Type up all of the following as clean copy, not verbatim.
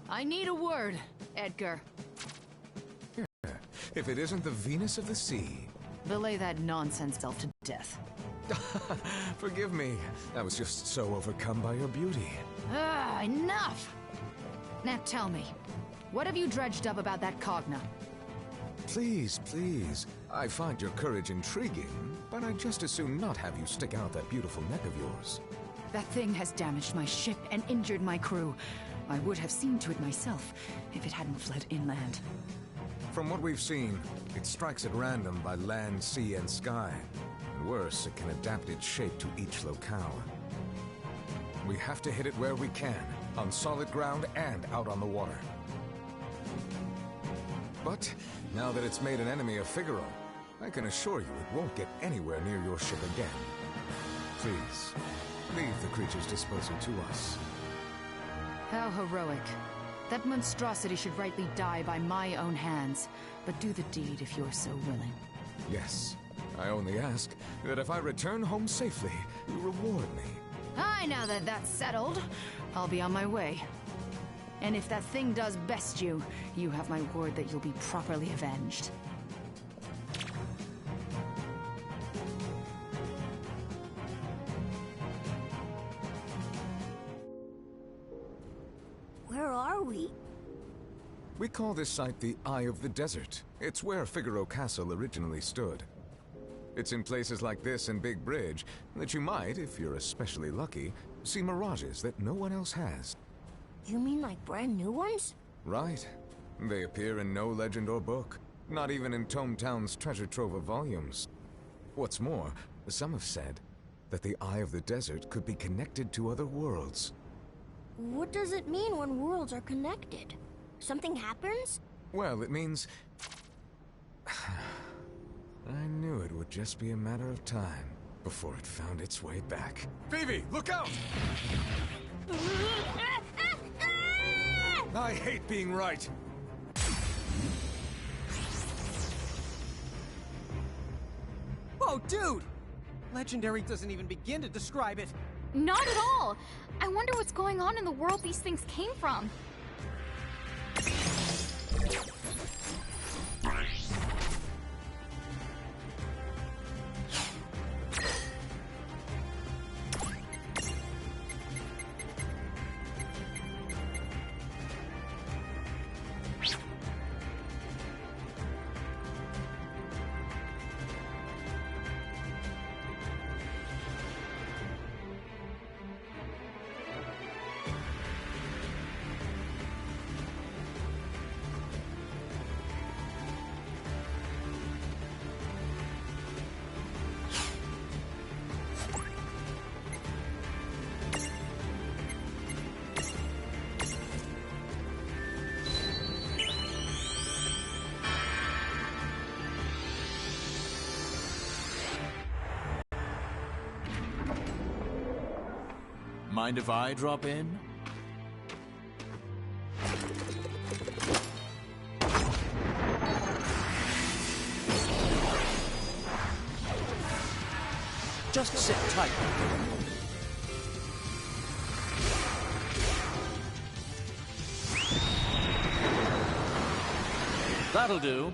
I need a word, Edgar. If it isn't the Venus of the Sea. Belay that nonsense self to death. Forgive me. I was just so overcome by your beauty. Enough! Now tell me, what have you dredged up about that Cogna? Please, please. I find your courage intriguing, but I'd just as soon not have you stick out that beautiful neck of yours. That thing has damaged my ship and injured my crew. I would have seen to it myself if it hadn't fled inland. From what we've seen, it strikes at random by land, sea, and sky. And worse, it can adapt its shape to each locale. We have to hit it where we can, on solid ground and out on the water. But now that it's made an enemy of Figaro, I can assure you it won't get anywhere near your ship again. Please, leave the creature's disposal to us. How heroic. That monstrosity should rightly die by my own hands, but do the deed if you're so willing. Yes, I only ask that if I return home safely, you reward me. Aye, now that that's settled, I'll be on my way. And if that thing does best you, you have my word that you'll be properly avenged. Where are we? We call this site the Eye of the Desert. It's where Figaro Castle originally stood. It's in places like this and Big Bridge that you might, if you're especially lucky, see mirages that no one else has. You mean like brand new ones? Right. They appear in no legend or book, not even in Tome Town's treasure trove of volumes. What's more, some have said that the Eye of the Desert could be connected to other worlds. What does it mean when worlds are connected? Something happens? Well, it means... I knew it would just be a matter of time before it found its way back. Phoebe, look out! I hate being right! Oh, dude! Legendary doesn't even begin to describe it. Not at all! I wonder what's going on in the world these things came from. Mind if I drop in? Just sit tight. That'll do.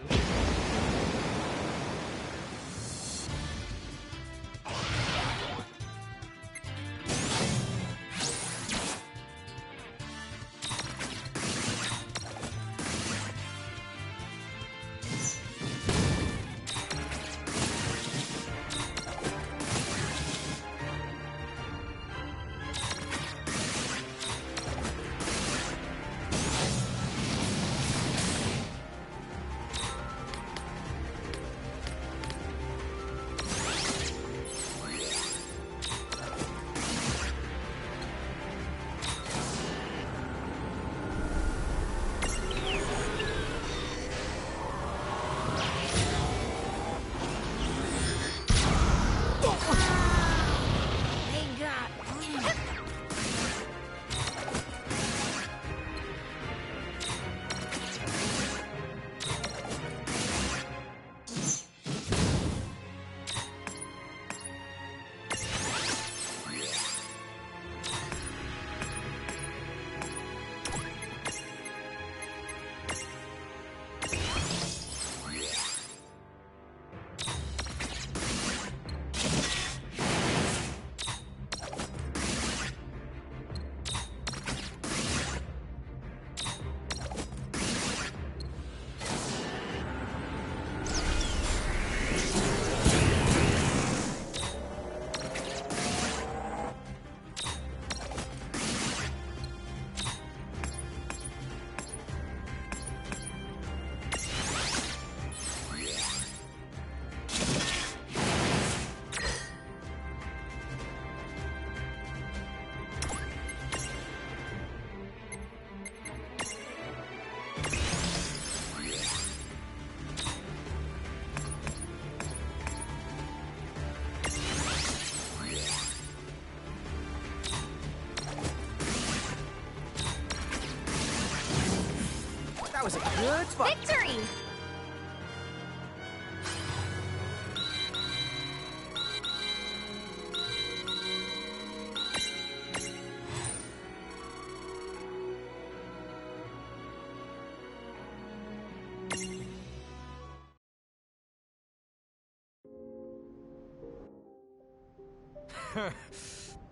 That was a good spot. Victory!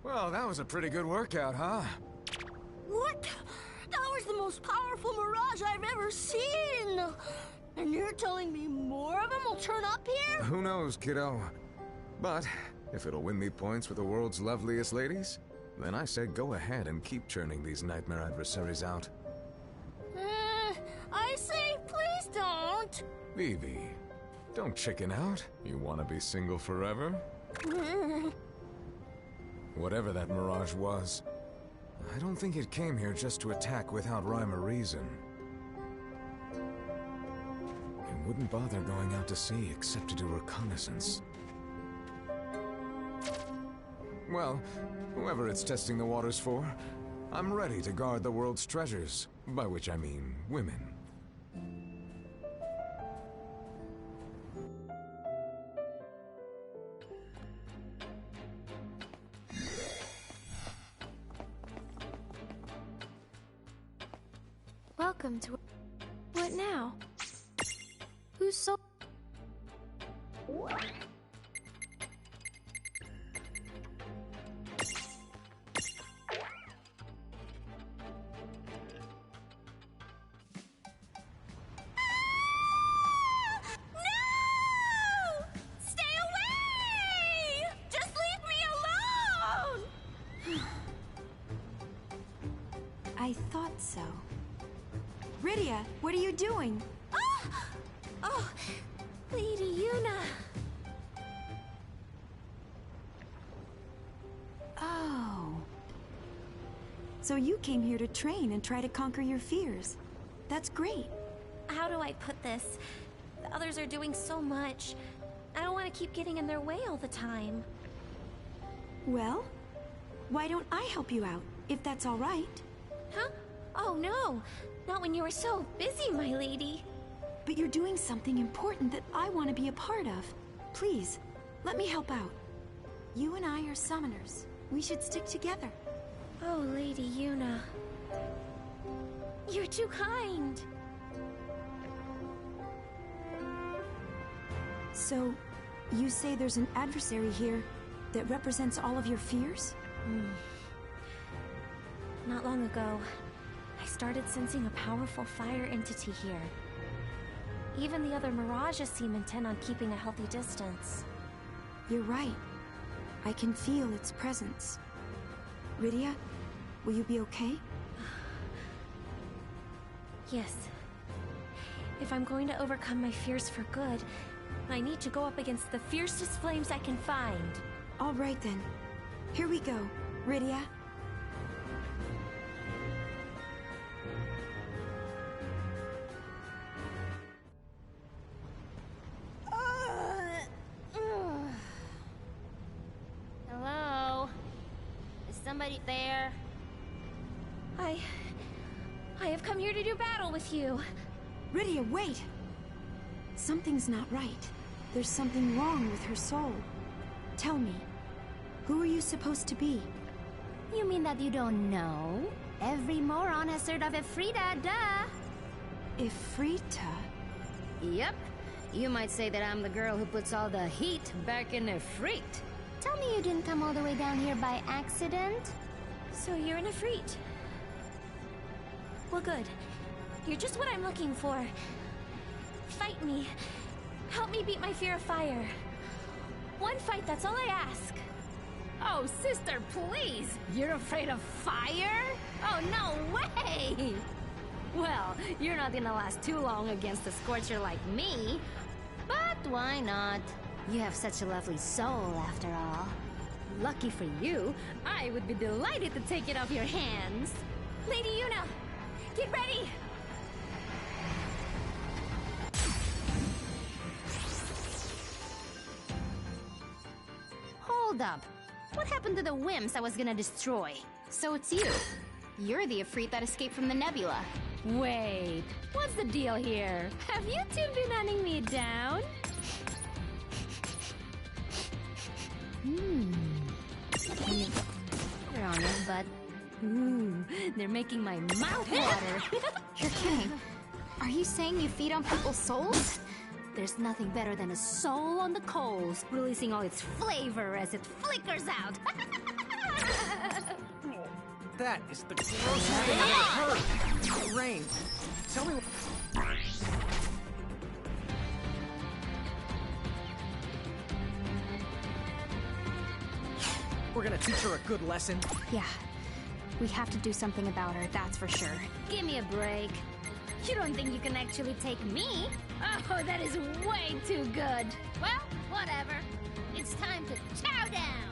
Well, that was a pretty good workout, huh? What? That was the most powerful mirage I've ever seen! And you're telling me more of them will turn up here? Who knows, kiddo? But if it'll win me points with the world's loveliest ladies, then I say go ahead and keep churning these nightmare adversaries out. I say please don't! Vivi, don't chicken out. You want to be single forever? Whatever that mirage was, I don't think it came here just to attack without rhyme or reason. It wouldn't bother going out to sea except to do reconnaissance. Well, whoever it's testing the waters for, I'm ready to guard the world's treasures, by which I mean women. Welcome to... What now? Who's so... No! Stay away! Just leave me alone! I thought so. Rydia, what are you doing? Ah! Oh, Lady Yuna. Oh. So you came here to train and try to conquer your fears. That's great. How do I put this? The others are doing so much. I don't want to keep getting in their way all the time. Well, why don't I help you out, if that's all right? Huh? Oh no! Not when you were so busy, my lady. But you're doing something important that I want to be a part of. Please, let me help out. You and I are summoners. We should stick together. Oh, Lady Yuna. You're too kind. So, you say there's an adversary here that represents all of your fears? Not long ago, I started sensing a powerful fire entity here. Even the other mirages seem intent on keeping a healthy distance. You're right. I can feel its presence. Rydia, will you be okay? Yes. If I'm going to overcome my fears for good, I need to go up against the fiercest flames I can find. All right then. Here we go, Rydia. Hello? Is somebody there? I have come here to do battle with you. Rydia, wait! Something's not right. There's something wrong with her soul. Tell me, who are you supposed to be? You mean that you don't know? Every moron has heard of Ifrita, duh! Ifrita? Yep. You might say that I'm the girl who puts all the heat back in Ifrit. Tell me you didn't come all the way down here by accident? So you're an Ifrit. Well, good. You're just what I'm looking for. Fight me. Help me beat my fear of fire. One fight, that's all I ask. Oh, sister, please! You're afraid of fire? Oh, no way! Well, you're not gonna last too long against a scorcher like me. But why not? You have such a lovely soul, after all. Lucky for you, I would be delighted to take it off your hands. Lady Yuna, get ready! Hold up. What happened to the wimps I was gonna destroy? So it's you. You're the Ifrit that escaped from the nebula. Wait, what's the deal here? Have you two been hunting me down? They're on it, but... Ooh, they're making my mouth water. You're kidding. Are you saying you feed on people's souls? There's nothing better than a soul on the coals, releasing all its flavor as it flickers out. That is the grossest thing I've ever heard. Rain, tell me what... We're gonna teach her a good lesson. Yeah. We have to do something about her, that's for sure. Give me a break. You don't think you can actually take me? Oh, that is way too good. Well, whatever. It's time to chow down.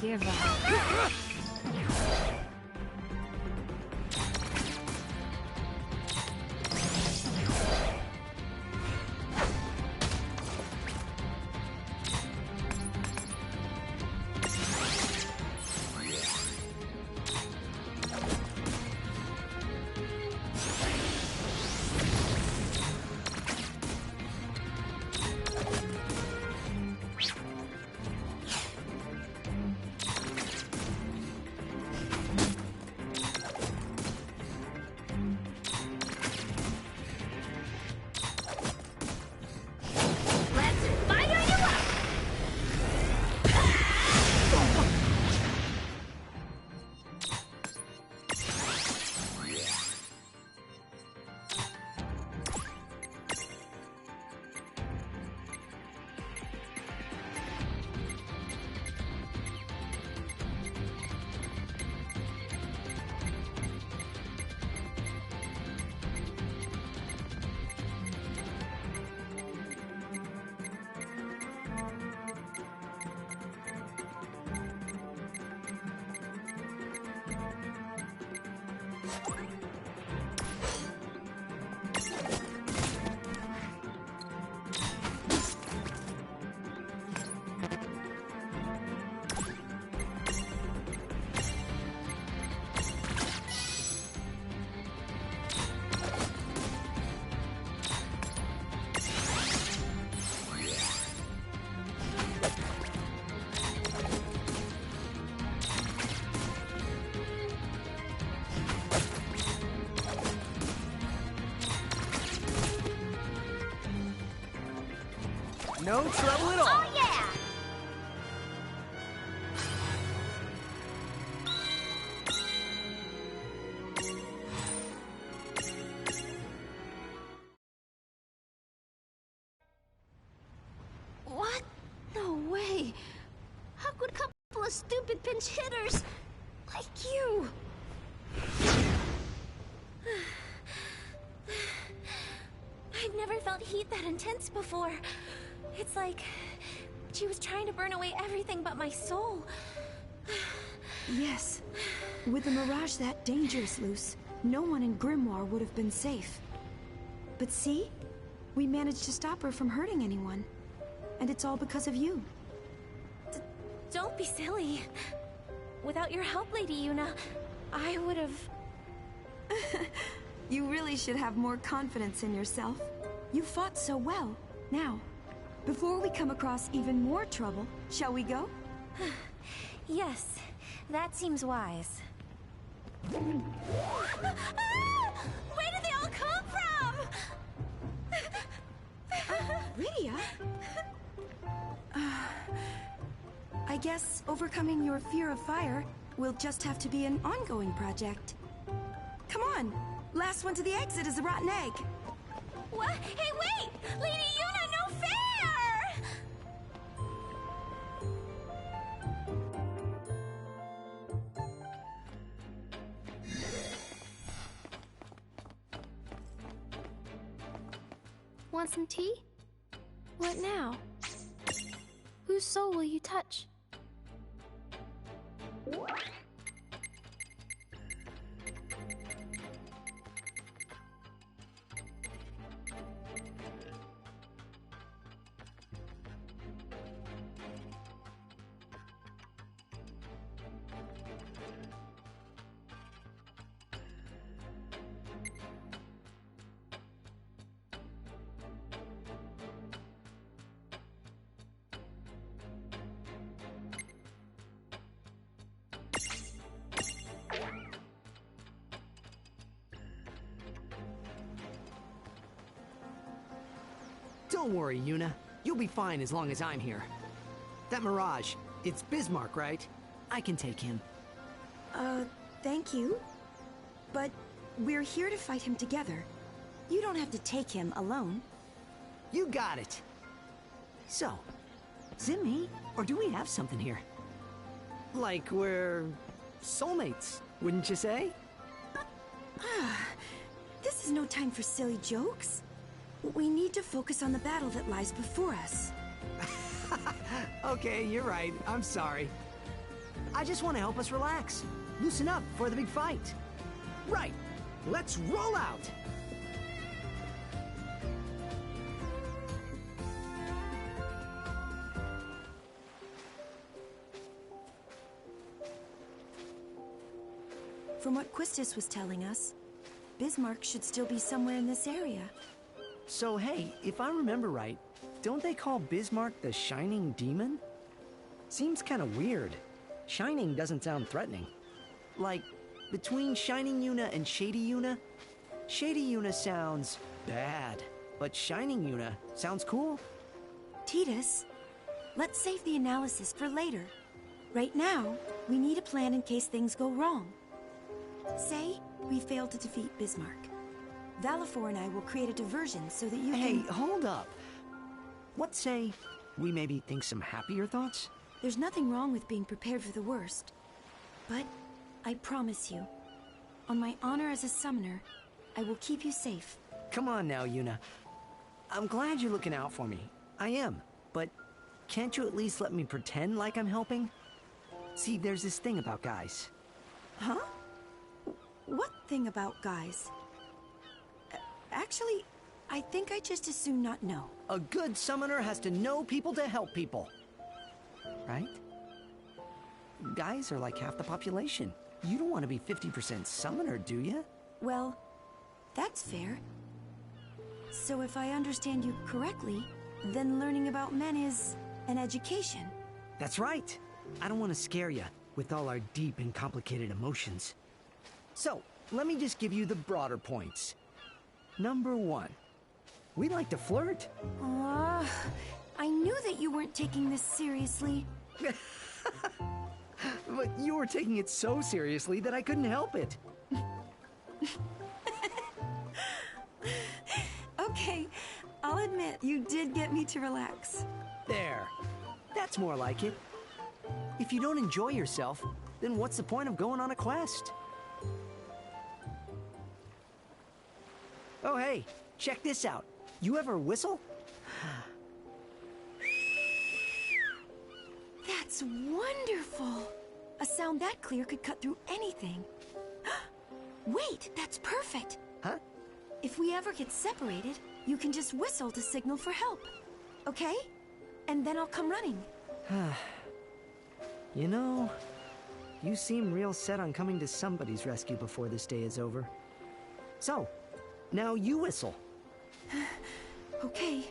Give up. No trouble at all. Oh, yeah! What? No way. How could a couple of stupid pinch hitters like you? I've never felt heat that intense before. It's like she was trying to burn away everything but my soul. Yes. With the Mirage that dangerous, Luce, no one in Grimoire would have been safe. But see? We managed to stop her from hurting anyone. And it's all because of you. Don't be silly. Without your help, Lady Yuna, I would have... You really should have more confidence in yourself. You fought so well. Now, before we come across even more trouble, shall we go? Yes, that seems wise. Where did they all come from? Rydia? guess overcoming your fear of fire will just have to be an ongoing project. Come on! Last one to the exit is a rotten egg! What? Hey, wait! Lady Yuna, no fair! Want some tea? What now? Whose soul will you touch? Don't worry, Yuna. You'll be fine as long as I'm here. That Mirage, it's Bismarck, right? I can take him. Thank you. But we're here to fight him together. You don't have to take him alone. You got it. So, is it me, or do we have something here? Like we're soulmates, wouldn't you say? This is no time for silly jokes. We need to focus on the battle that lies before us. Okay, you're right. I'm sorry. I just want to help us relax. Loosen up for the big fight. Right. Let's roll out! From what Quistis was telling us, Bismarck should still be somewhere in this area. So hey, if I remember right, don't they call Bismarck the Shining Demon? Seems kind of weird. Shining doesn't sound threatening. Like, between Shining Yuna and Shady Yuna, Shady Yuna sounds bad, but Shining Yuna sounds cool. Tidus, let's save the analysis for later. Right now, we need a plan in case things go wrong. Say we fail to defeat Bismarck. Valifor and I will create a diversion so that you Hey, can... hold up. What say we maybe think some happier thoughts? There's nothing wrong with being prepared for the worst. But I promise you, on my honor as a summoner, I will keep you safe. Come on now, Yuna. I'm glad you're looking out for me. I am, but can't you at least let me pretend like I'm helping? See, there's this thing about guys. Huh? What thing about guys? Actually, I think I just as soon not know. A good summoner has to know people to help people. Right? Guys are like half the population. You don't want to be 50% summoner, do you? Well, that's fair. So if I understand you correctly, then learning about men is an education. That's right. I don't want to scare you with all our deep and complicated emotions. So, let me just give you the broader points. Number 1, we like to flirt. I knew that you weren't taking this seriously. But you were taking it so seriously that I couldn't help it. Okay, I'll admit you did get me to relax. There. That's more like it. If you don't enjoy yourself, then what's the point of going on a quest? Oh hey, check this out. You ever whistle? That's wonderful! A sound that clear could cut through anything. Wait, that's perfect! Huh? If we ever get separated, you can just whistle to signal for help. Okay? And then I'll come running. You know, you seem real set on coming to somebody's rescue before this day is over. So, now you whistle. Okay.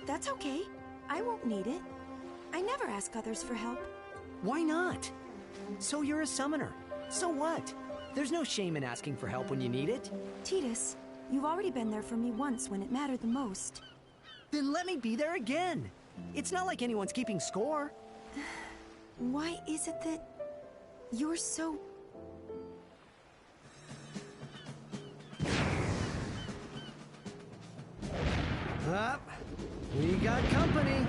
That's okay. I won't need it. I never ask others for help. Why not? So you're a summoner. So what? There's no shame in asking for help when you need it. Tidus, you've already been there for me once when it mattered the most. Then let me be there again. It's not like anyone's keeping score. Why is it that you're so... Up. We got company.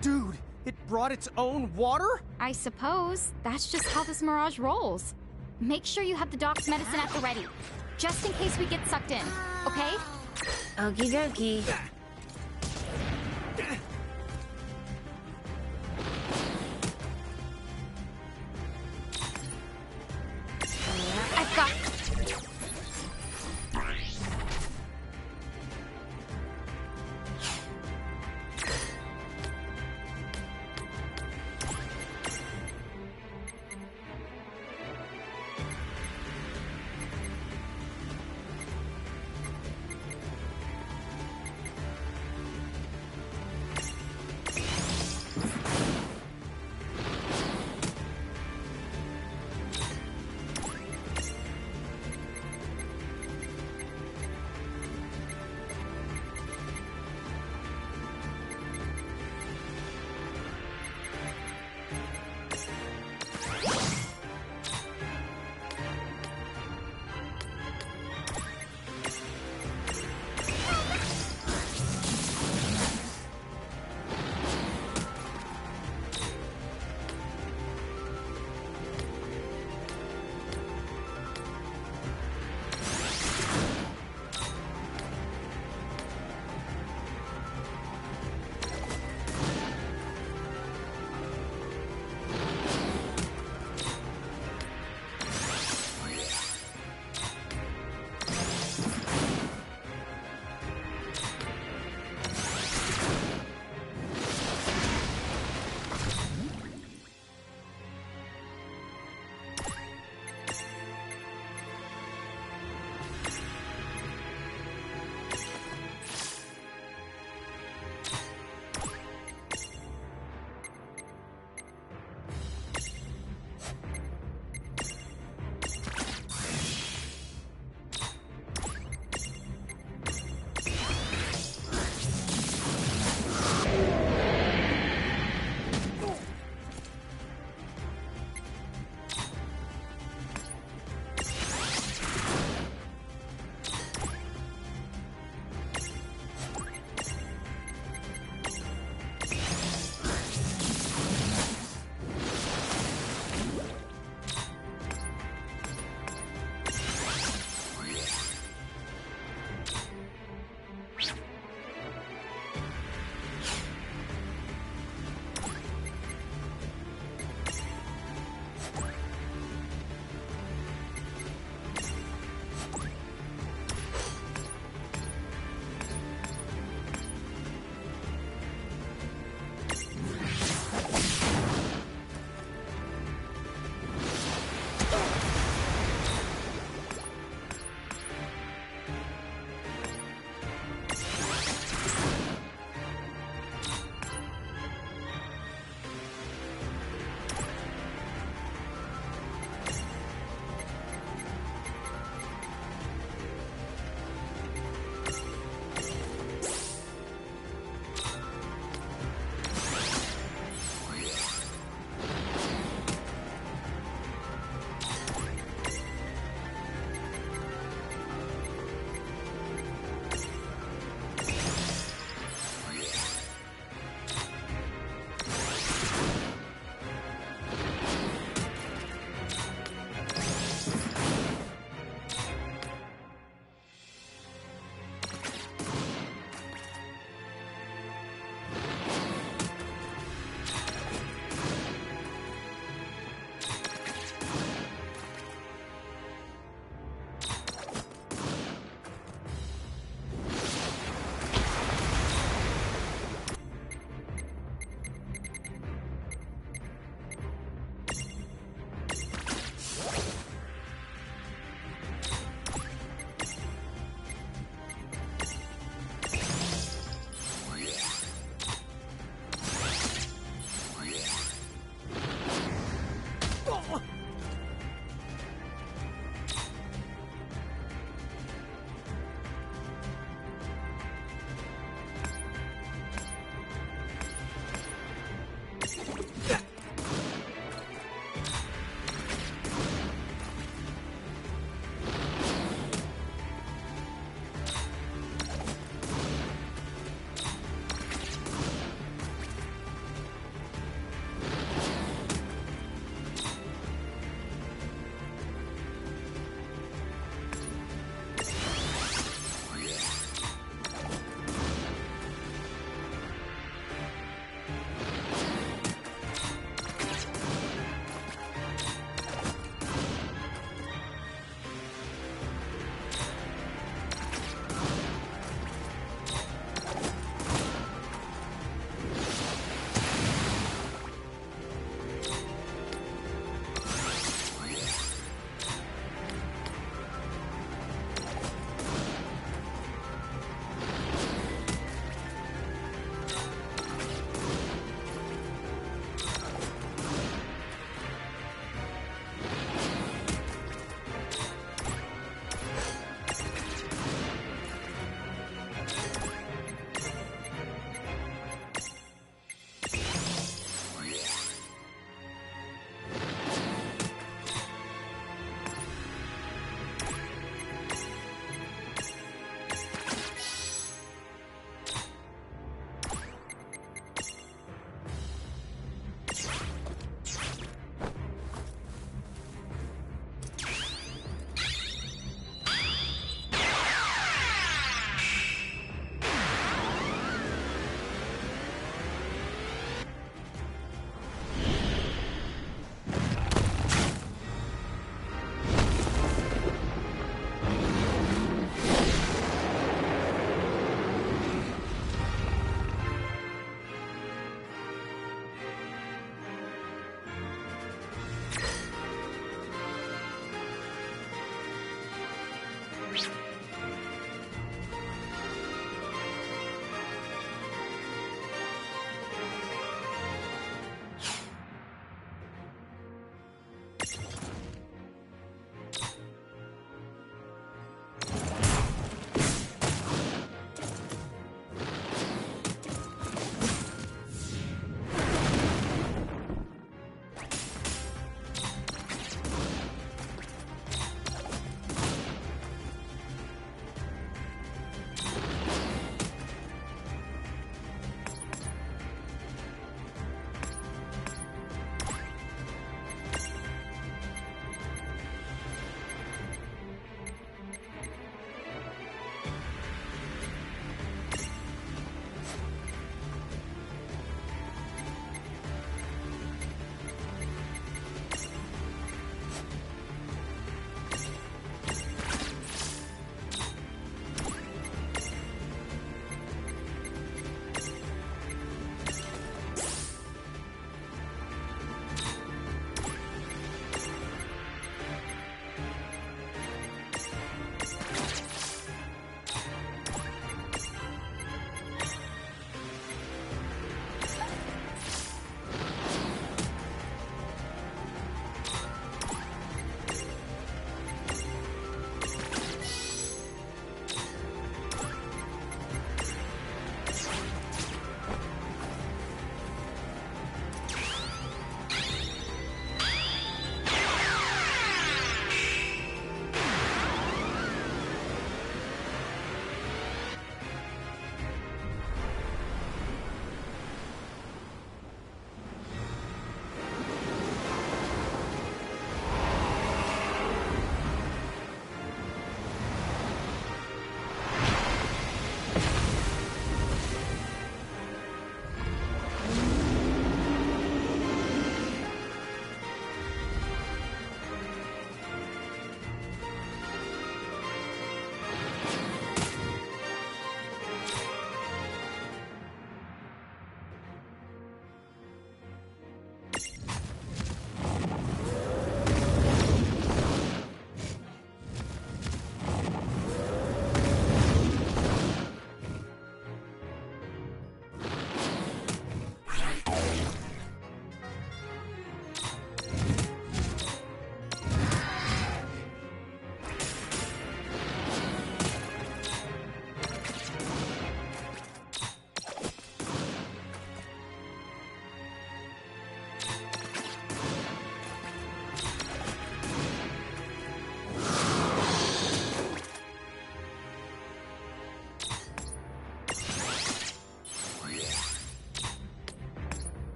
Dude, it brought its own water? I suppose. That's just how this Mirage rolls. Make sure you have the doc's medicine at the ready. Just in case we get sucked in, okay? Okie dokie. I've got...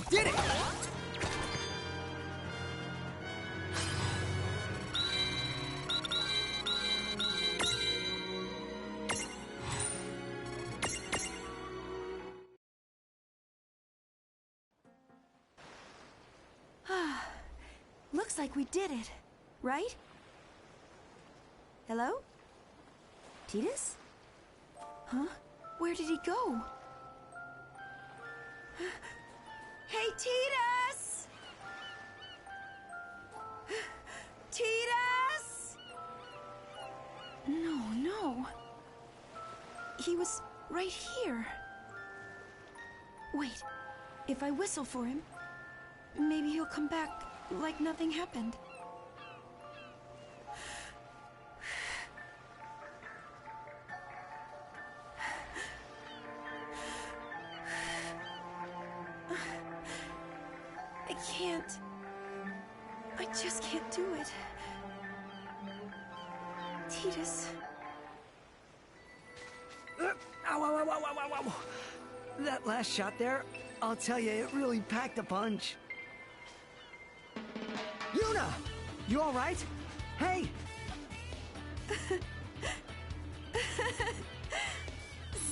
We did it! Looks like we did it, right? Hello? Tidus? Huh? Where did he go? Hey, Tidus! Tidus! No. He was right here. Wait, if I whistle for him, maybe he'll come back like nothing happened. I can't. I just can't do it. Tidus. Ow. That last shot there, I'll tell you, it really packed a punch. Yuna! You alright? Hey!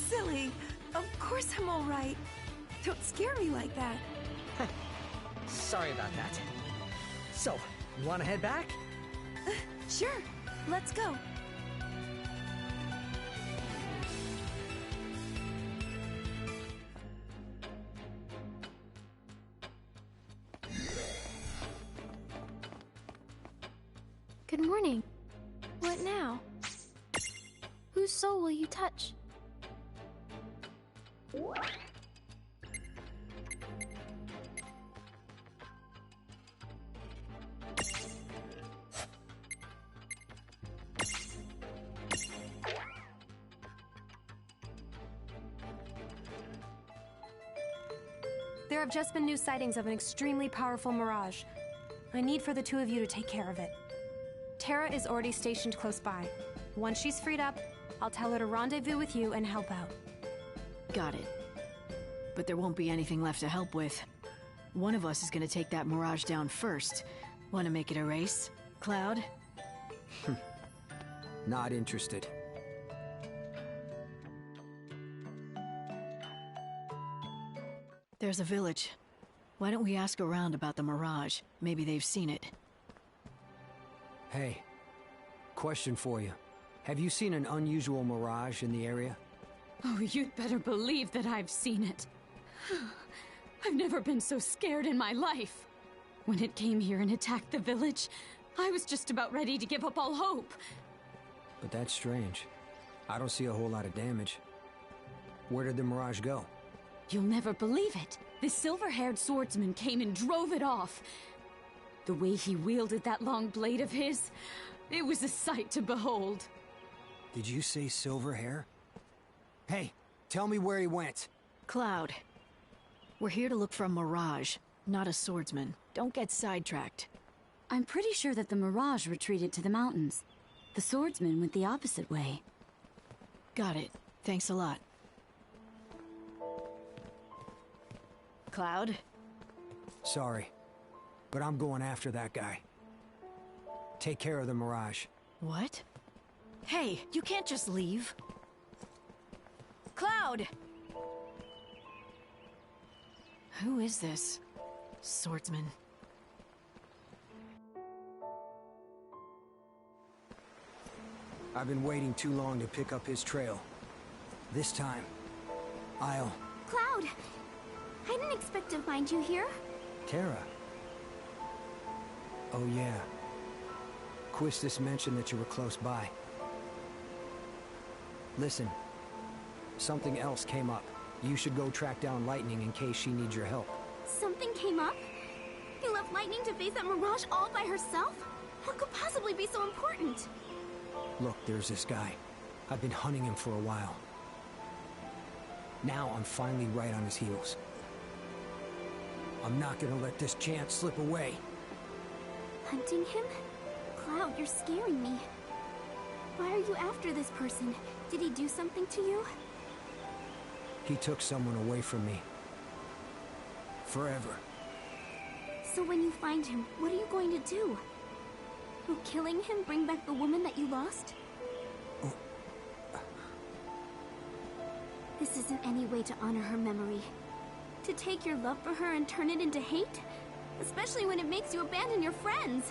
Silly. Of course I'm alright. Don't scare me like that. Sorry about that. So, you wanna head back? Sure. Let's go. Good morning. What now? Whose soul will you touch? There have just been new sightings of an extremely powerful mirage. I need for the two of you to take care of it. Terra is already stationed close by. Once she's freed up, I'll tell her to rendezvous with you and help out. Got it. But there won't be anything left to help with. One of us is gonna take that mirage down first. Wanna make it a race, Cloud? Not interested. There's a village. Why don't we ask around about the mirage? Maybe they've seen it. Hey, question for you. Have you seen an unusual mirage in the area? Oh, you'd better believe that I've seen it. I've never been so scared in my life. When it came here and attacked the village, I was just about ready to give up all hope. But that's strange. I don't see a whole lot of damage. Where did the mirage go? You'll never believe it. This silver-haired swordsman came and drove it off. The way he wielded that long blade of his, it was a sight to behold. Did you say silver hair? Hey, tell me where he went. Cloud. We're here to look for a mirage, not a swordsman. Don't get sidetracked. I'm pretty sure that the mirage retreated to the mountains. The swordsman went the opposite way. Got it. Thanks a lot. Cloud? Sorry, but I'm going after that guy. Take care of the mirage. What? Hey, you can't just leave. Cloud! Who is this? Swordsman. I've been waiting too long to pick up his trail. This time, I'll... Cloud! I didn't expect to find you here. Terra. Oh yeah. Quistis mentioned that you were close by. Listen, something else came up. You should go track down Lightning in case she needs your help. Something came up? You left Lightning to face that mirage all by herself? What could possibly be so important? Look, there's this guy. I've been hunting him for a while. Now I'm finally right on his heels. I'm not gonna let this chance slip away. Hunting him? Cloud, you're scaring me. Why are you after this person? Did he do something to you? He took someone away from me. Forever. So when you find him, what are you going to do? Will killing him bring back the woman that you lost? This isn't any way to honor her memory. To take your love for her and turn it into hate? Especially when it makes you abandon your friends.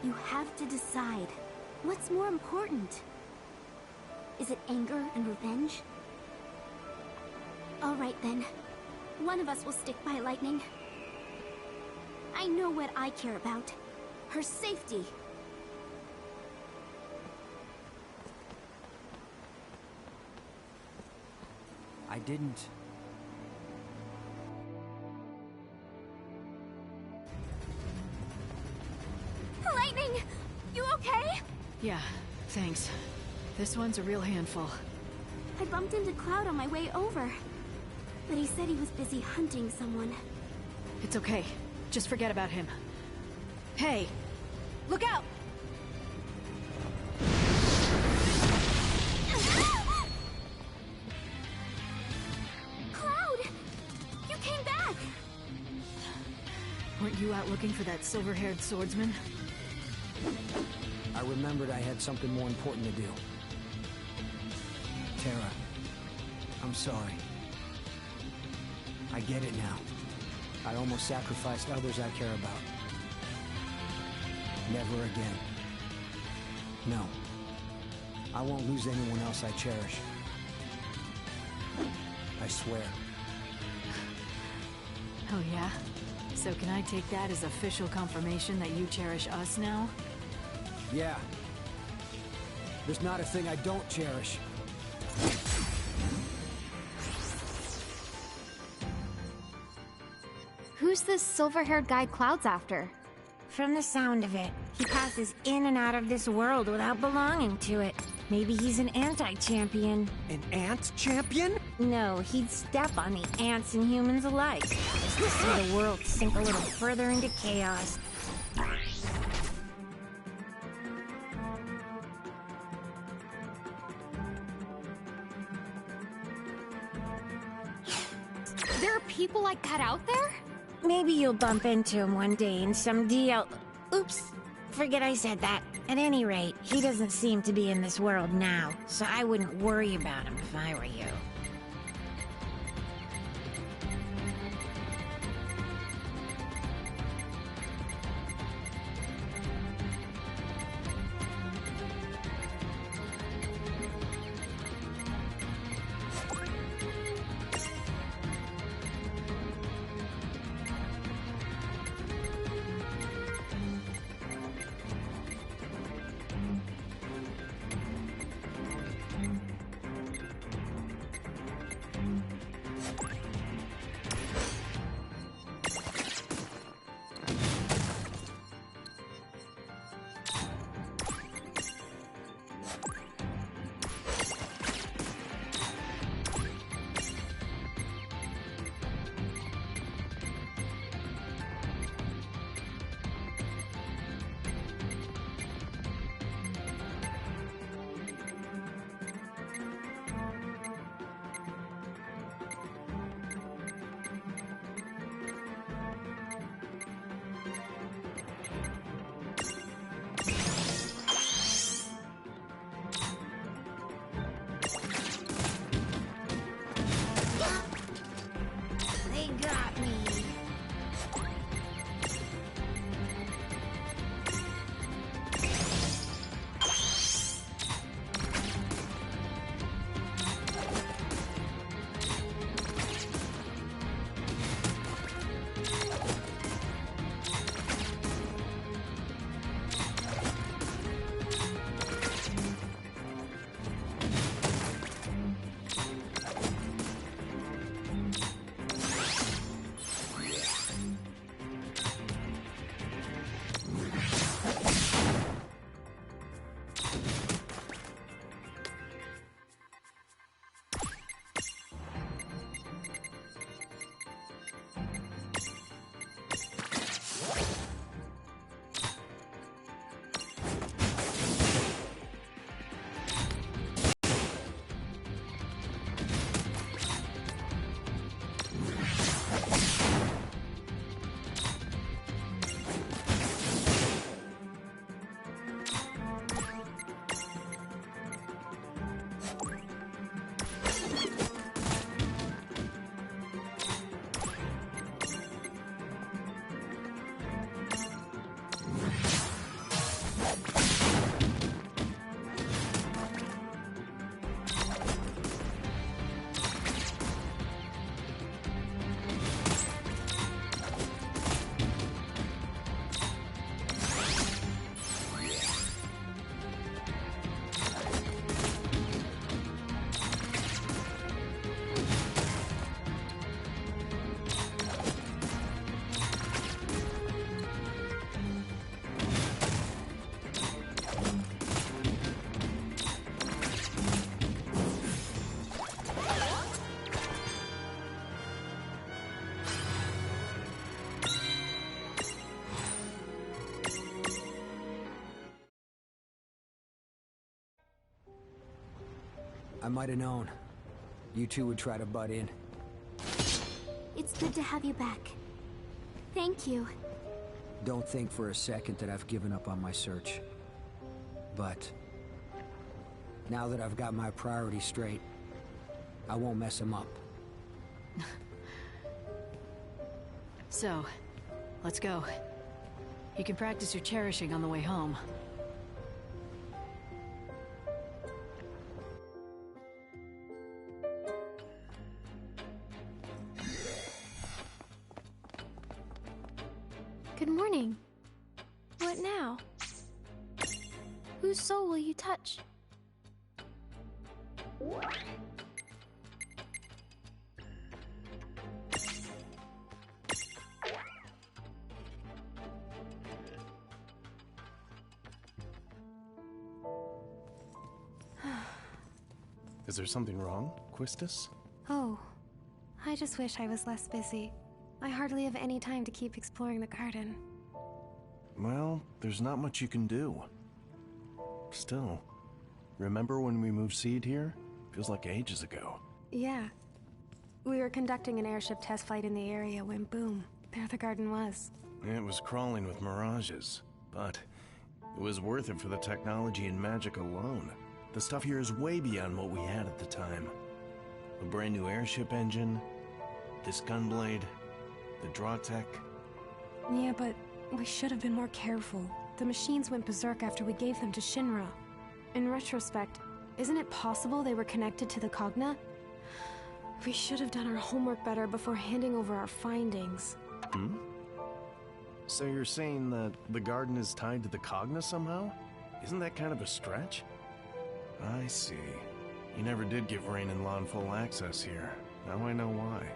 You have to decide. What's more important? Is it anger and revenge? Alright then. One of us will stick by Lightning. I know what I care about. Her safety. I didn't. Lightning! You okay? Yeah, thanks. This one's a real handful. I bumped into Cloud on my way over. But he said he was busy hunting someone. It's okay. Just forget about him. Hey! Look out! Cloud! You came back! Weren't you out looking for that silver-haired swordsman? I remembered I had something more important to do. Terra, I'm sorry. I get it now. I almost sacrificed others I care about. Never again. No. I won't lose anyone else I cherish. I swear. Oh yeah? So can I take that as official confirmation that you cherish us now? Yeah. There's not a thing I don't cherish. Who's this silver-haired guy Cloud's after? From the sound of it, he passes in and out of this world without belonging to it. Maybe he's an anti-champion. An ant champion? No, he'd step on the ants and humans alike, just to see the world sink a little further into chaos. There are people like that out there? Maybe you'll bump into him one day in some DL... Oops, forget I said that. At any rate, he doesn't seem to be in this world now, so I wouldn't worry about him if I were you. I might have known. You two would try to butt in. It's good to have you back. Thank you. Don't think for a second that I've given up on my search. But now that I've got my priorities straight, I won't mess them up. So, let's go. You can practice your cherishing on the way home. Good morning. What now? Whose soul will you touch? Is there something wrong, Quistis? Oh, I just wish I was less busy. I hardly have any time to keep exploring the garden. Well, there's not much you can do. Still, remember when we moved Seed here? Feels like ages ago. Yeah. We were conducting an airship test flight in the area when boom, there the garden was. It was crawling with mirages, but it was worth it for the technology and magic alone. The stuff here is way beyond what we had at the time. A brand new airship engine, this gunblade, the draw tech. Yeah, but we should have been more careful. The machines went berserk after we gave them to Shinra. In retrospect, isn't it possible they were connected to the Cogna? We should have done our homework better before handing over our findings. Hmm? So you're saying that the garden is tied to the Cogna somehow? Isn't that kind of a stretch? I see. You never did give Rain and Lon full access here. Now I know why.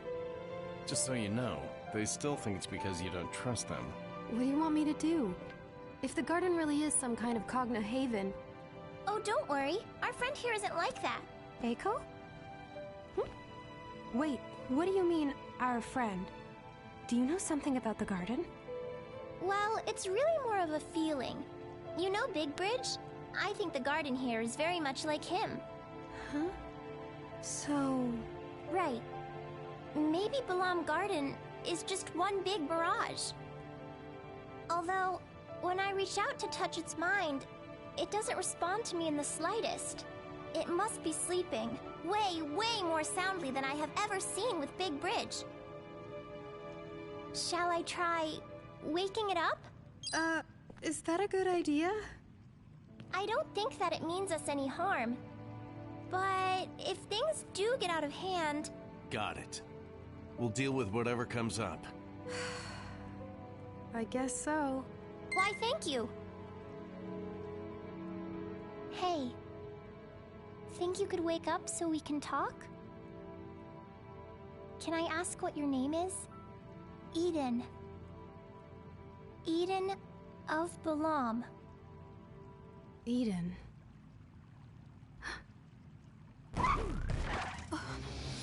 Just so you know, they still think it's because you don't trust them. What do you want me to do? If the garden really is some kind of Cogna haven... Oh, don't worry. Our friend here isn't like that. Eiko? Wait, what do you mean, our friend? Do you know something about the garden? Well, it's really more of a feeling. You know Big Bridge? I think the garden here is very much like him. Huh? So... Right. Maybe Balamb Garden is just one big mirage. Although, when I reach out to touch its mind, it doesn't respond to me in the slightest. It must be sleeping, way, way more soundly than I have ever seen with Big Bridge. Shall I try waking it up? Is that a good idea? I don't think that it means us any harm. But if things do get out of hand... Got it. We'll deal with whatever comes up. I guess so. Why, thank you. Hey. Think you could wake up so we can talk? Can I ask what your name is? Eden. Eden of Balamb. Eden.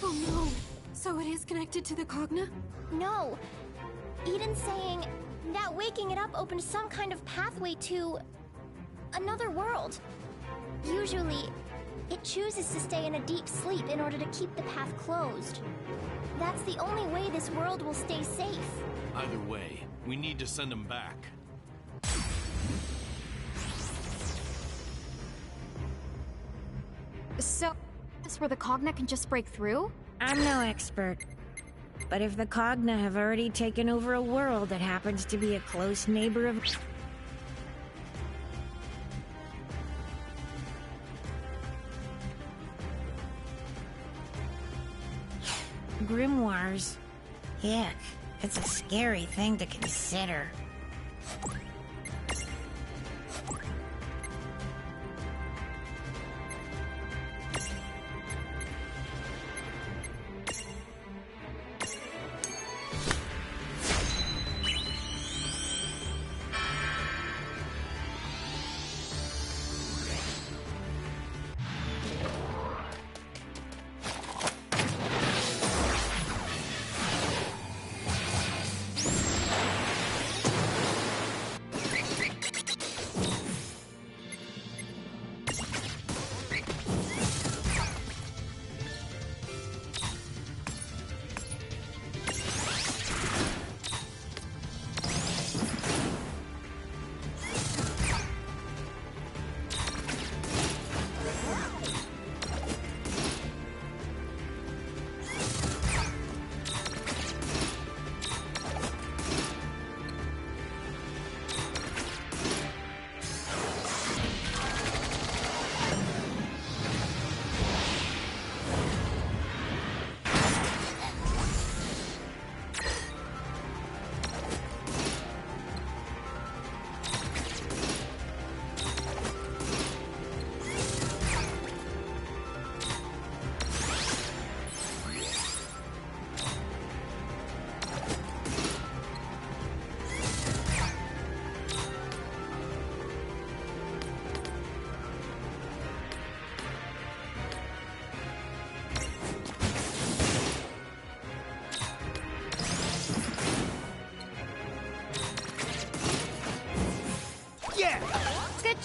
Oh no! So it is connected to the Cogna? No. Eden's saying that waking it up opens some kind of pathway to... another world. Usually, it chooses to stay in a deep sleep in order to keep the path closed. That's the only way this world will stay safe. Either way, we need to send him back. So, is where the Cogna can just break through? I'm no expert. But if the Cogna have already taken over a world that happens to be a close neighbor of... Grimoires. Yuck. It's a scary thing to consider.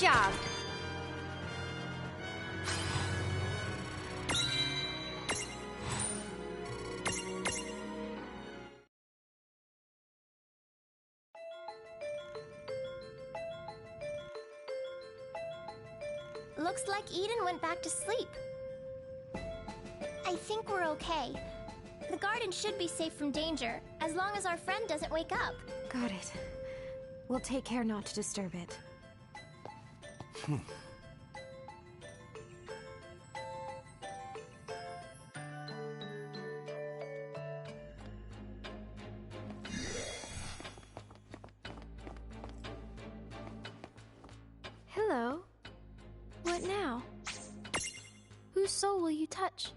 job. Looks like Eden went back to sleep. I think we're okay. The garden should be safe from danger, as long as our friend doesn't wake up. Got it. We'll take care not to disturb it. Hello. What now? Whose soul will you touch?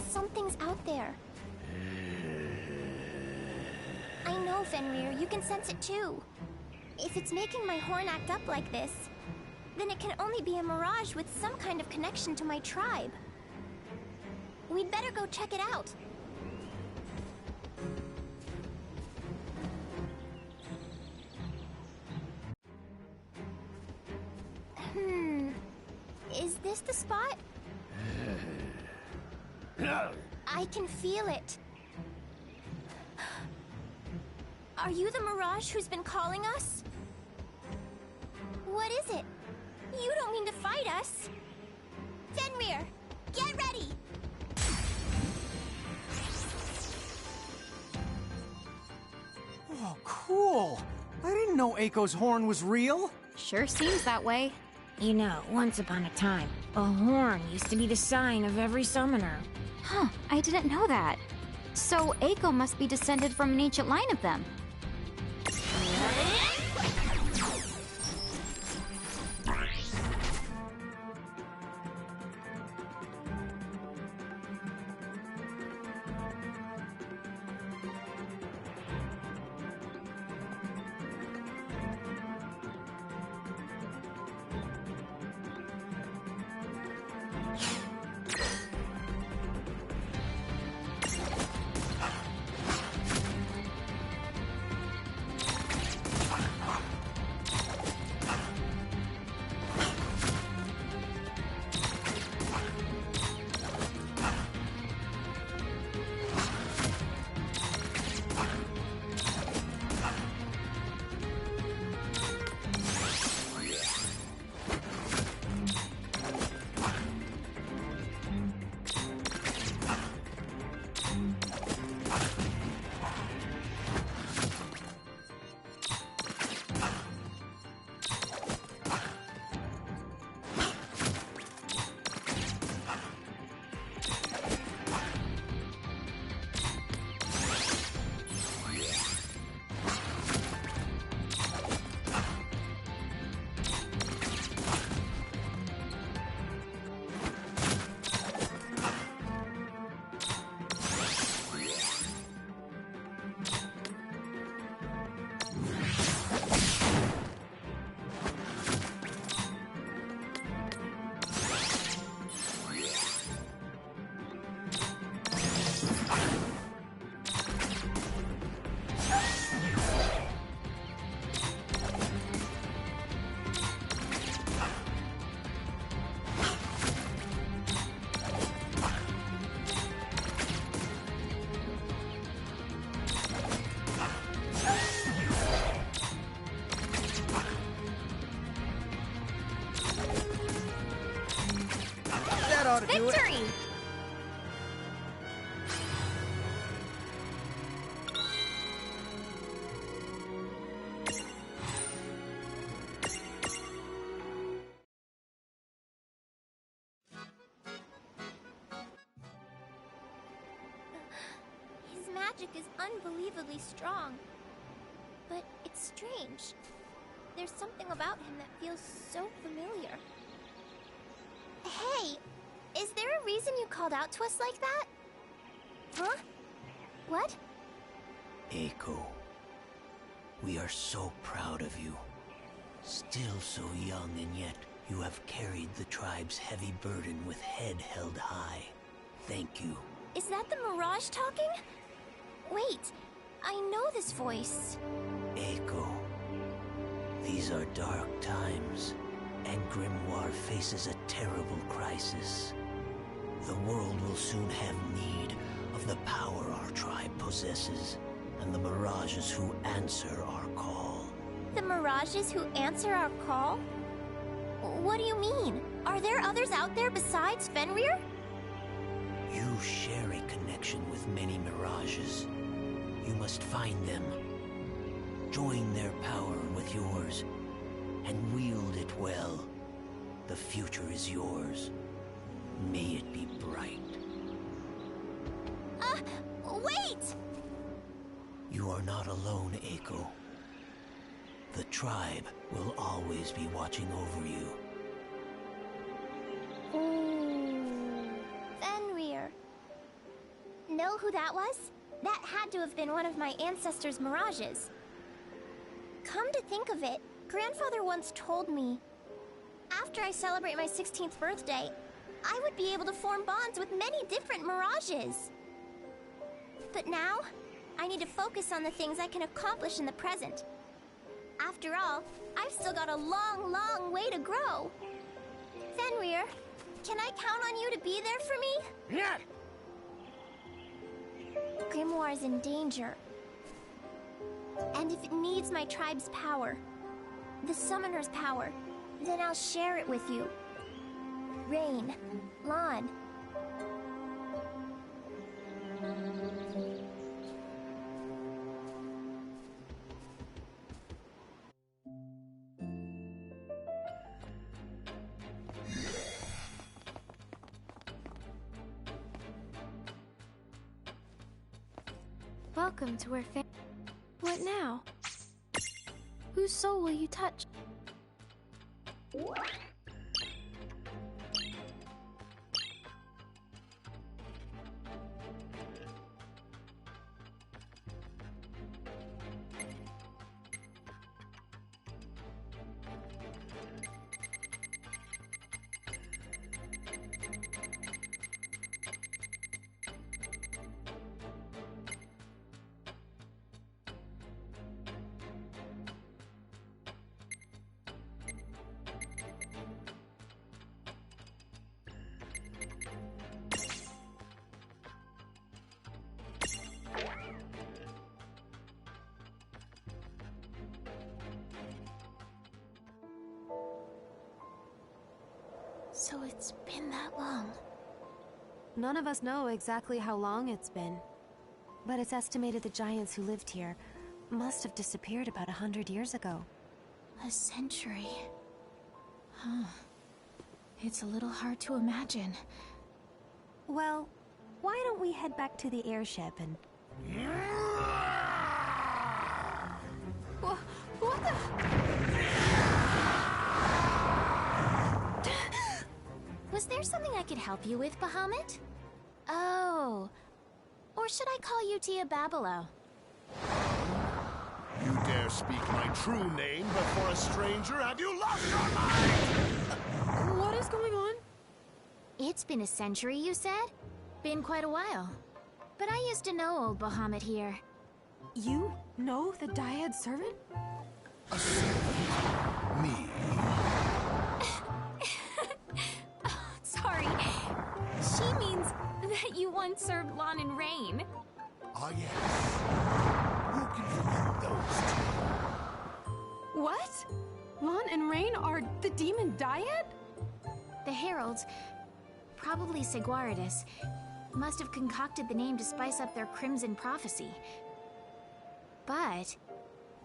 Something's out there. I know, Fenrir, you can sense it too. If it's making my horn act up like this, then it can only be a mirage with some kind of connection to my tribe. We'd better go check it out. Is this the spot? I can feel it. Are you the mirage who's been calling us? What is it? You don't mean to fight us. Fenrir, get ready! Oh, cool! I didn't know Eiko's horn was real. Sure seems that way. You know, once upon a time, a horn used to be the sign of every summoner. Huh, I didn't know that. So Eiko must be descended from an ancient line of them. That ought to do it. Victory! His magic is unbelievably strong. But it's strange. There's something about him that feels so familiar. Hey, is there a reason you called out to us like that? Huh? What? Eiko, we are so proud of you. Still so young, and yet you have carried the tribe's heavy burden with head held high. Thank you. Is that the Mirage talking? Wait, I know this voice. Eiko, these are dark times, and Grimoire faces a terrible crisis. The world will soon have need of the power our tribe possesses, and the Mirages who answer our call. The Mirages who answer our call? What do you mean? Are there others out there besides Fenrir? You share a connection with many Mirages. You must find them. Join their power with yours, and wield it well. The future is yours. May it be bright. Wait! You are not alone, Eiko. The tribe will always be watching over you. Fenrir. Know who that was? That had to have been one of my ancestors' Mirages. Come to think of it, Grandfather once told me, after I celebrate my 16th birthday, I would be able to form bonds with many different Mirages. But now, I need to focus on the things I can accomplish in the present. After all, I've still got a long, long way to grow. Fenrir, can I count on you to be there for me? Yeah. Grimoire's in danger. And if it needs my tribe's power, the summoner's power, then I'll share it with you. Rain, Lan. Welcome to where What now? Whose soul will you touch? So it's been that long. None of us know exactly how long it's been, but it's estimated the giants who lived here must have disappeared about 100 years ago. A century. Huh. It's a little hard to imagine. Well, why don't we head back to the airship and... What the... Was there something I could help you with, Bahamut? Oh. Or should I call you Tia Babalo? You dare speak my true name before a stranger? Have you lost your mind? What is going on? It's been a century, you said? Been quite a while. But I used to know old Bahamut here. You know the Dyad servant? A servant? Me? Sorry. She means that you once served Lan and Rain. Ah, yes. Who can forget those two? What? Lan and Rain are the demon Dyad? The heralds probably Seguaridus. Must have concocted the name to spice up their crimson prophecy. But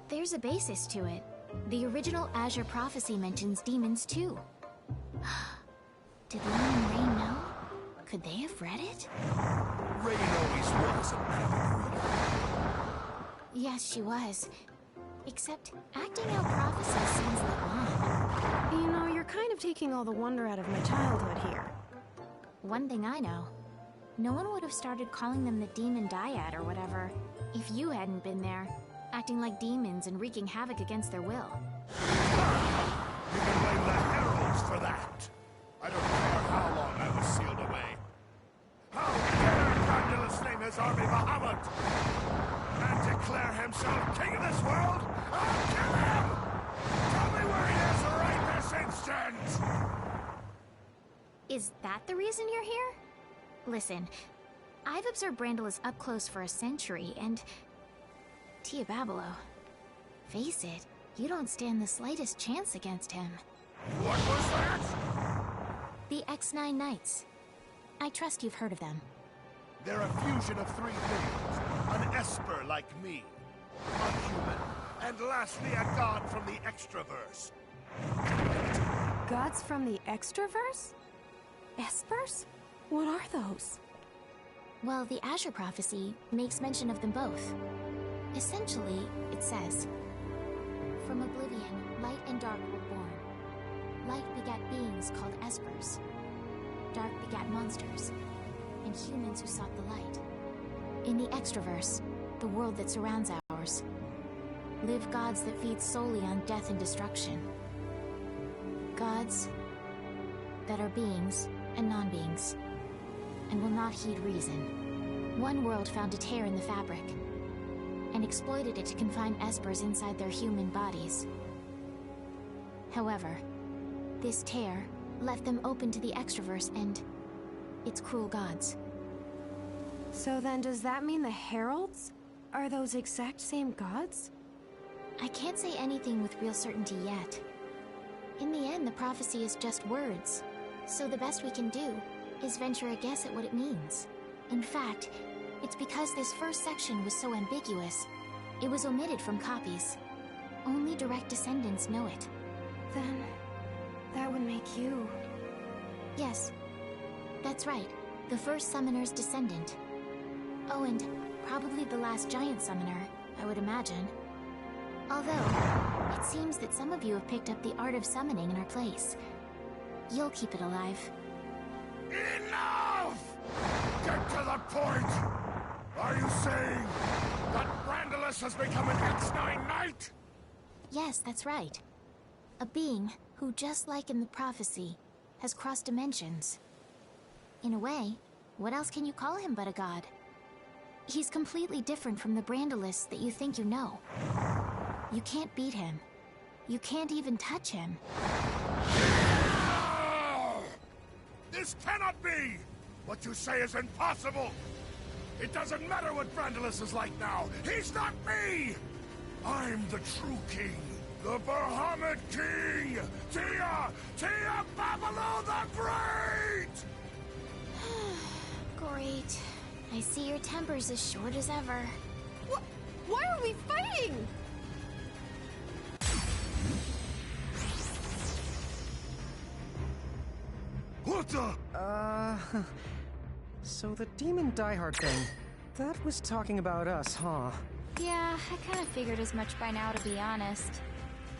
there's a basis to it. The original Azure prophecy mentions demons too. Did Lon and Rain know? Could they have read it? Rain always was a bad reader. Yes, she was. Except acting out prophecies seems like Lon. You know, you're kind of taking all the wonder out of my childhood here. One thing I know. No one would have started calling them the Demon Dyad or whatever if you hadn't been there, acting like demons and wreaking havoc against their will. You can blame the heralds for that. I don't care how long I was sealed away. How dare Brandilus name his army Bahamut and declare himself king of this world? I'll kill him! Tell me where he is right this instant! Is that the reason you're here? Listen, I've observed Brandilus up close for a century, and... Tia Babelo, face it, you don't stand the slightest chance against him. What was that? The X9 Knights. I trust you've heard of them. They're a fusion of three things. An Esper like me, a human, and lastly a god from the Extraverse. Gods from the Extraverse? Espers? What are those? Well, the Azure prophecy makes mention of them both. Essentially, it says, "From oblivion, light and dark were born. Light begat beings called Espers. Dark begat monsters, and humans who sought the light. In the Extraverse, the world that surrounds ours, live gods that feed solely on death and destruction. Gods that are beings and non-beings, and will not heed reason. One world found a tear in the fabric, and exploited it to confine Espers inside their human bodies. However, this tear left them open to the Extraverse and its cruel gods." So then does that mean the Heralds are those exact same gods? I can't say anything with real certainty yet. In the end, the prophecy is just words, so the best we can do is venture a guess at what it means. In fact, it's because this first section was so ambiguous, it was omitted from copies. Only direct descendants know it. Then, that would make you... Yes, that's right. The first summoner's descendant. Oh, and probably the last giant summoner, I would imagine. Although, it seems that some of you have picked up the art of summoning in our place. You'll keep it alive. Enough! Get to the point! Are you saying that Brandilus has become an X9 Knight? Yes, that's right. A being who, just like in the prophecy, has crossed dimensions. In a way, what else can you call him but a god? He's completely different from the Brandilus that you think you know. You can't beat him. You can't even touch him. This cannot be! What you say is impossible! It doesn't matter what Brandilus is like now! He's not me! I'm the true king! The Bahamut King! Tia Babelo the Great! Great. I see your temper's as short as ever. Why are we fighting? What the? So the Demon Diehard thing, that was talking about us, huh? Yeah, I kind of figured as much by now, to be honest.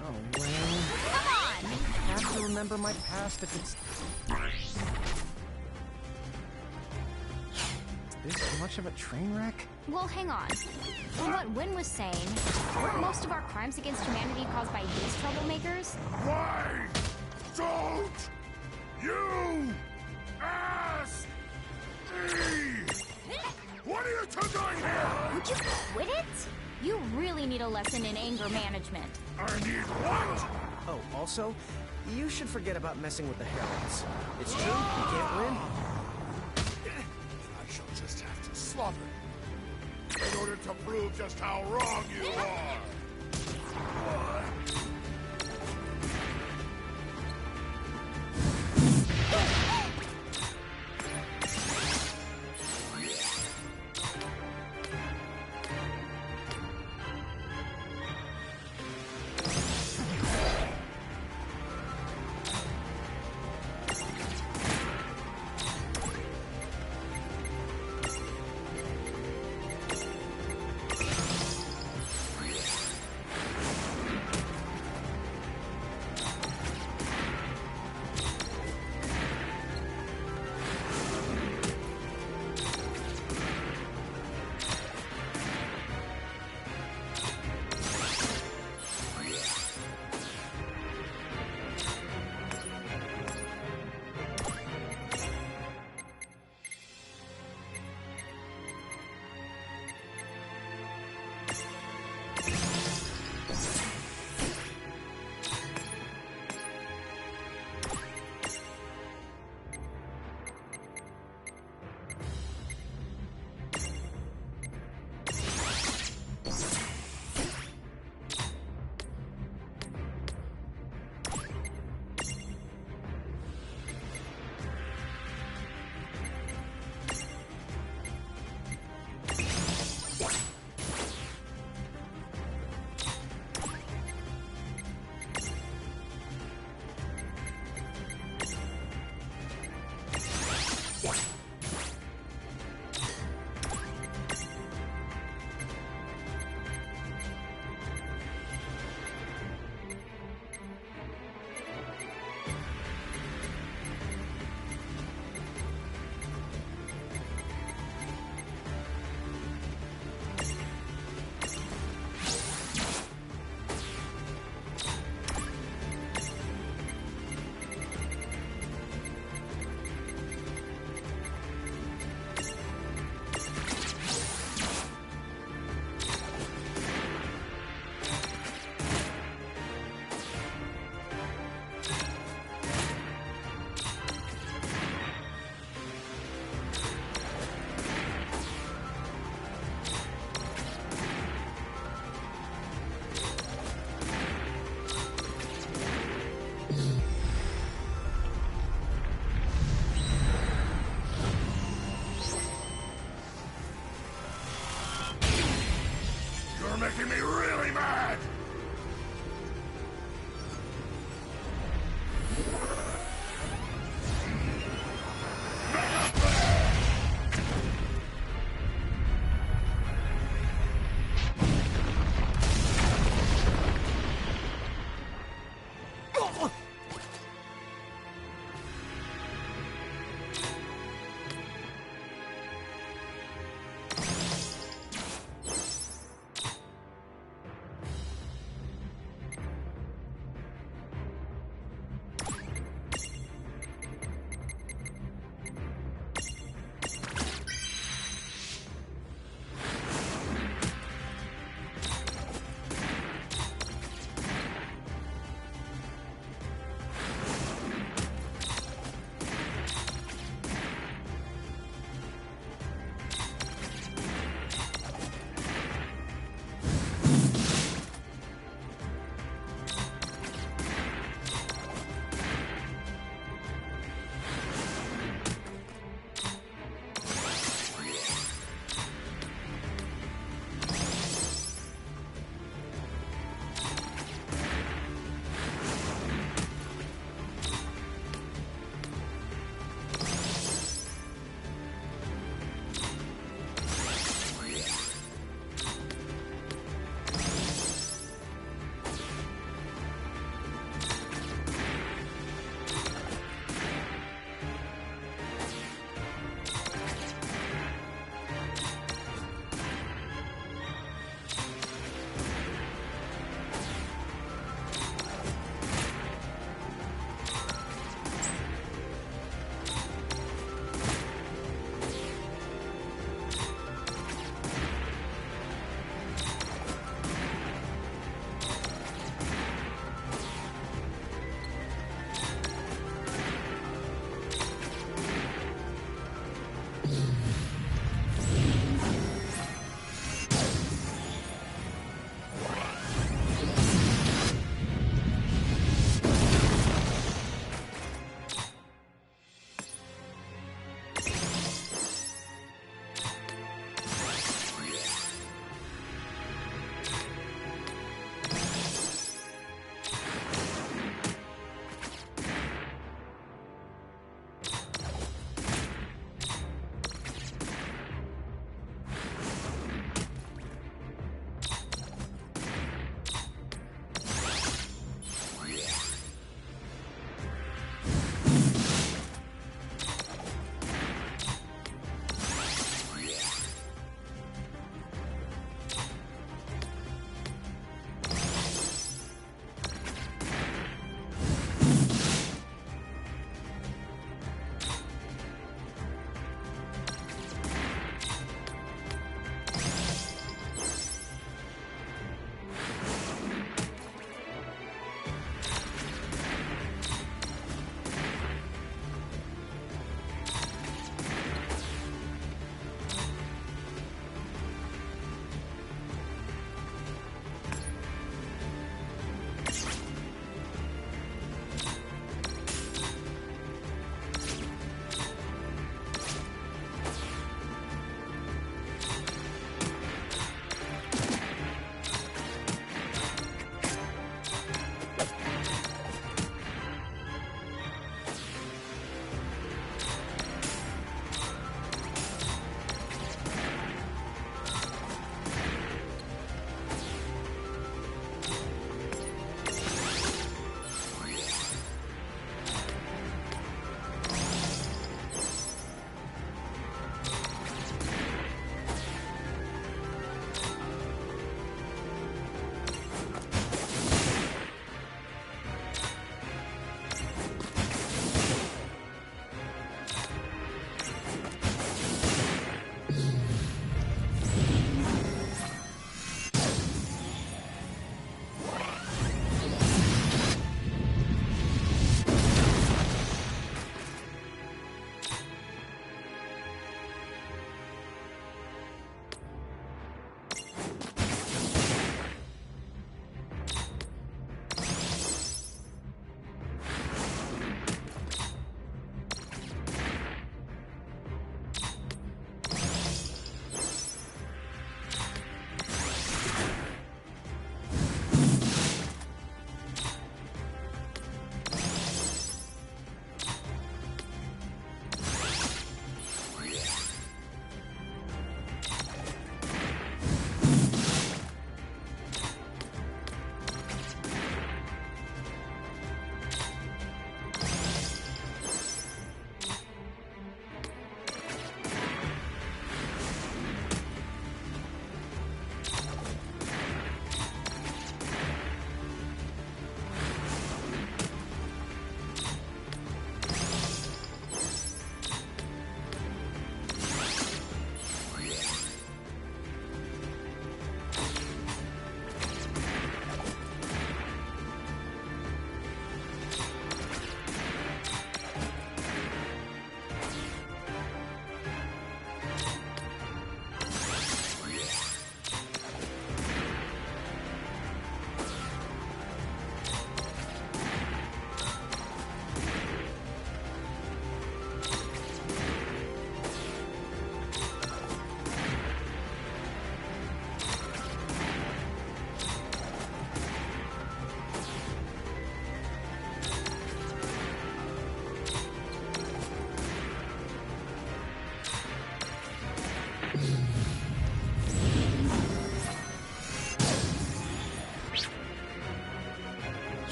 Oh, Wayne. Come on! I have to remember my past if it's... Is this much of a train wreck? Well, hang on. From what Wynn was saying, weren't most of our crimes against humanity caused by these troublemakers? Why don't you ask me? What are you two doing here? Would you quit it? You really need a lesson in anger management. I need what? Oh, also, you should forget about messing with the Heralds. It's true, you can't win. I shall just have to slaughter you in order to prove just how wrong you are.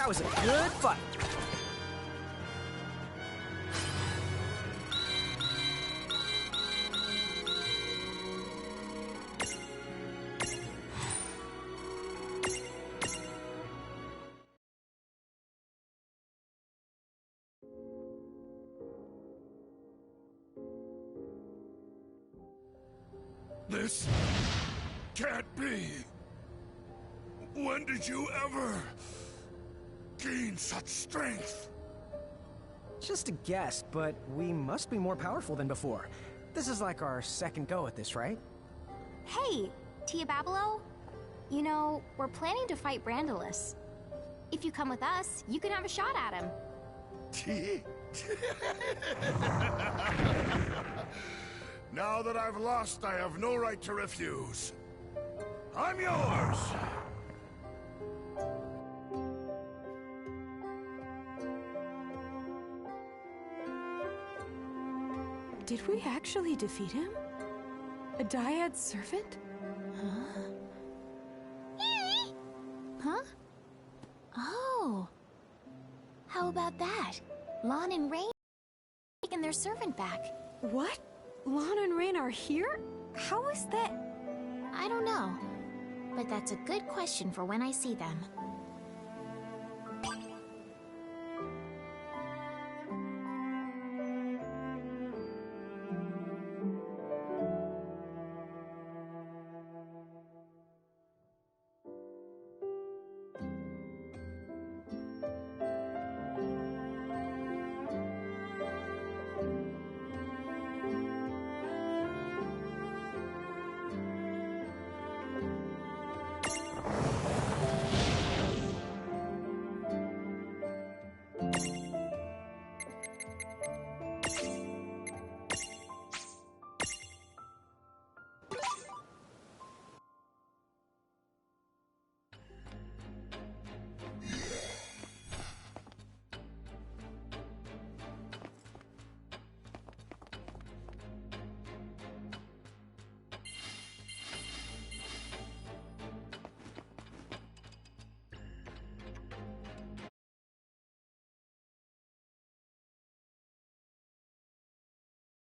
That was a good fight. This can't be. When did you ever gain such strength? Just a guess, but we must be more powerful than before. This is like our second go at this, right? Hey, Tia Babelo. You know, we're planning to fight Brandalus. If you come with us, you can have a shot at him. Now that I've lost, I have no right to refuse. I'm yours! Did we actually defeat him? A Dyad servant? Huh? Oh. How about that? Lon and Rain taking their servant back. What? Lon and Rain are here? How is that? I don't know. But that's a good question for when I see them.